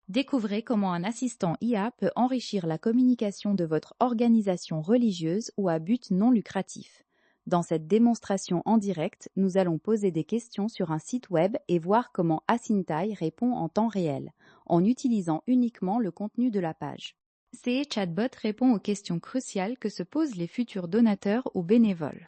Découvrez comment un assistant IA peut enrichir la communication de votre organisation religieuse ou à but non lucratif. Dans cette démonstration en direct, nous allons poser des questions sur un site web et voir comment Asintai répond en temps réel, en utilisant uniquement le contenu de la page. CE Chatbot répond aux questions cruciales que se posent les futurs donateurs ou bénévoles.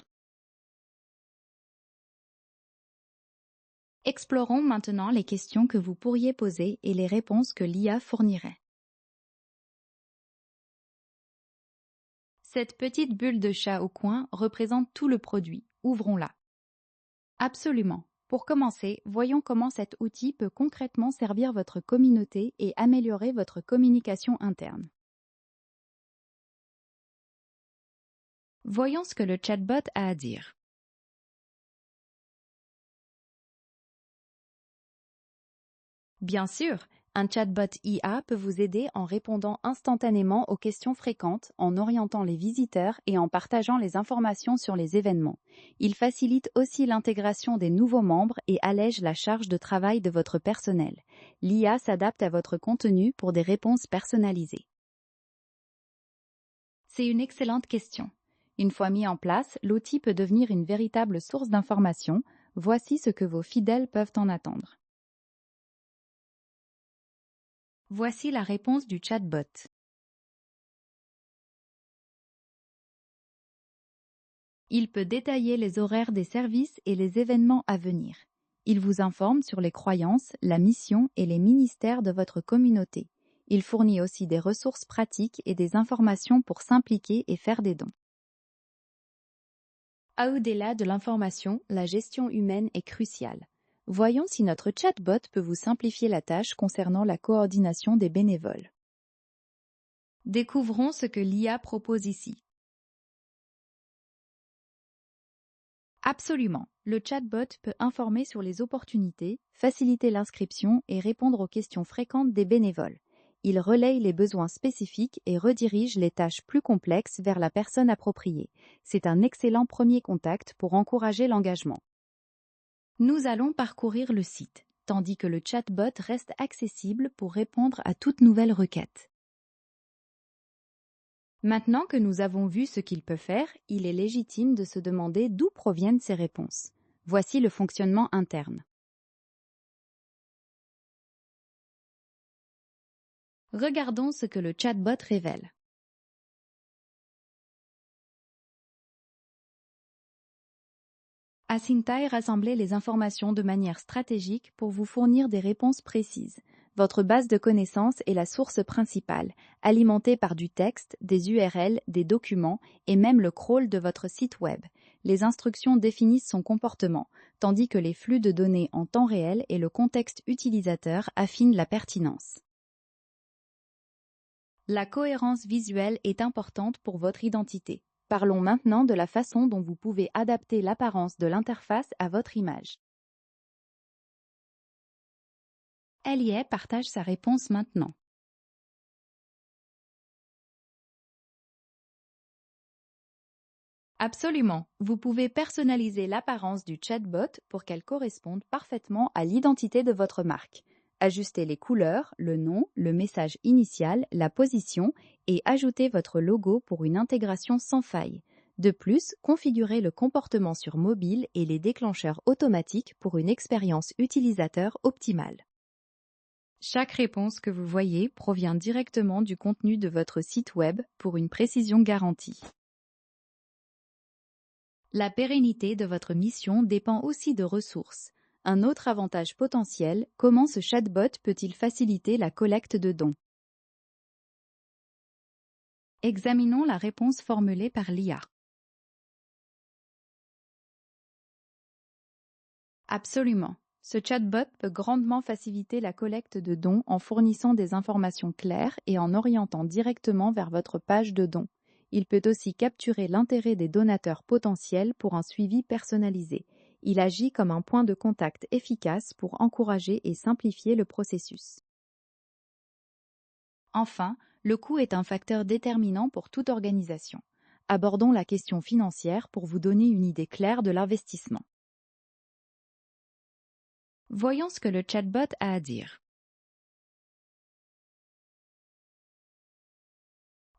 Explorons maintenant les questions que vous pourriez poser et les réponses que l'IA fournirait. Cette petite bulle de chat au coin représente tout le produit. Ouvrons-la. Absolument. Pour commencer, voyons comment cet outil peut concrètement servir votre communauté et améliorer votre communication interne. Voyons ce que le chatbot a à dire. Bien sûr, un chatbot IA peut vous aider en répondant instantanément aux questions fréquentes, en orientant les visiteurs et en partageant les informations sur les événements. Il facilite aussi l'intégration des nouveaux membres et allège la charge de travail de votre personnel. L'IA s'adapte à votre contenu pour des réponses personnalisées. C'est une excellente question. Une fois mis en place, l'outil peut devenir une véritable source d'information. Voici ce que vos fidèles peuvent en attendre. Voici la réponse du chatbot. Il peut détailler les horaires des services et les événements à venir. Il vous informe sur les croyances, la mission et les ministères de votre communauté. Il fournit aussi des ressources pratiques et des informations pour s'impliquer et faire des dons. Au-delà de l'information, la gestion humaine est cruciale. Voyons si notre chatbot peut vous simplifier la tâche concernant la coordination des bénévoles. Découvrons ce que l'IA propose ici. Absolument. Le chatbot peut informer sur les opportunités, faciliter l'inscription et répondre aux questions fréquentes des bénévoles. Il relaye les besoins spécifiques et redirige les tâches plus complexes vers la personne appropriée. C'est un excellent premier contact pour encourager l'engagement. Nous allons parcourir le site, tandis que le chatbot reste accessible pour répondre à toute nouvelle requête. Maintenant que nous avons vu ce qu'il peut faire, il est légitime de se demander d'où proviennent ces réponses. Voici le fonctionnement interne. Regardons ce que le chatbot révèle. Asintai rassemblait les informations de manière stratégique pour vous fournir des réponses précises. Votre base de connaissances est la source principale, alimentée par du texte, des URL, des documents et même le crawl de votre site web. Les instructions définissent son comportement, tandis que les flux de données en temps réel et le contexte utilisateur affinent la pertinence. La cohérence visuelle est importante pour votre identité. Parlons maintenant de la façon dont vous pouvez adapter l'apparence de l'interface à votre image. Elie partage sa réponse maintenant. Absolument, vous pouvez personnaliser l'apparence du chatbot pour qu'elle corresponde parfaitement à l'identité de votre marque. Ajustez les couleurs, le nom, le message initial, la position et ajoutez votre logo pour une intégration sans faille. De plus, configurez le comportement sur mobile et les déclencheurs automatiques pour une expérience utilisateur optimale. Chaque réponse que vous voyez provient directement du contenu de votre site web pour une précision garantie. La pérennité de votre mission dépend aussi de ressources. Un autre avantage potentiel, comment ce chatbot peut-il faciliter la collecte de dons? Examinons la réponse formulée par l'IA. Absolument. Ce chatbot peut grandement faciliter la collecte de dons en fournissant des informations claires et en orientant directement vers votre page de dons. Il peut aussi capturer l'intérêt des donateurs potentiels pour un suivi personnalisé. Il agit comme un point de contact efficace pour encourager et simplifier le processus. Enfin, le coût est un facteur déterminant pour toute organisation. Abordons la question financière pour vous donner une idée claire de l'investissement. Voyons ce que le chatbot a à dire.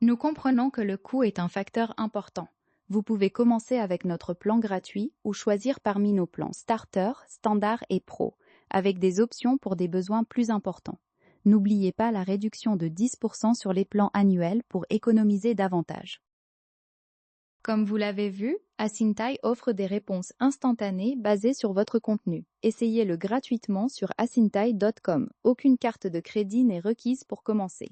Nous comprenons que le coût est un facteur important. Vous pouvez commencer avec notre plan gratuit ou choisir parmi nos plans Starter, Standard et Pro, avec des options pour des besoins plus importants. N'oubliez pas la réduction de 10% sur les plans annuels pour économiser davantage. Comme vous l'avez vu, Asintai offre des réponses instantanées basées sur votre contenu. Essayez-le gratuitement sur asintai.com. Aucune carte de crédit n'est requise pour commencer.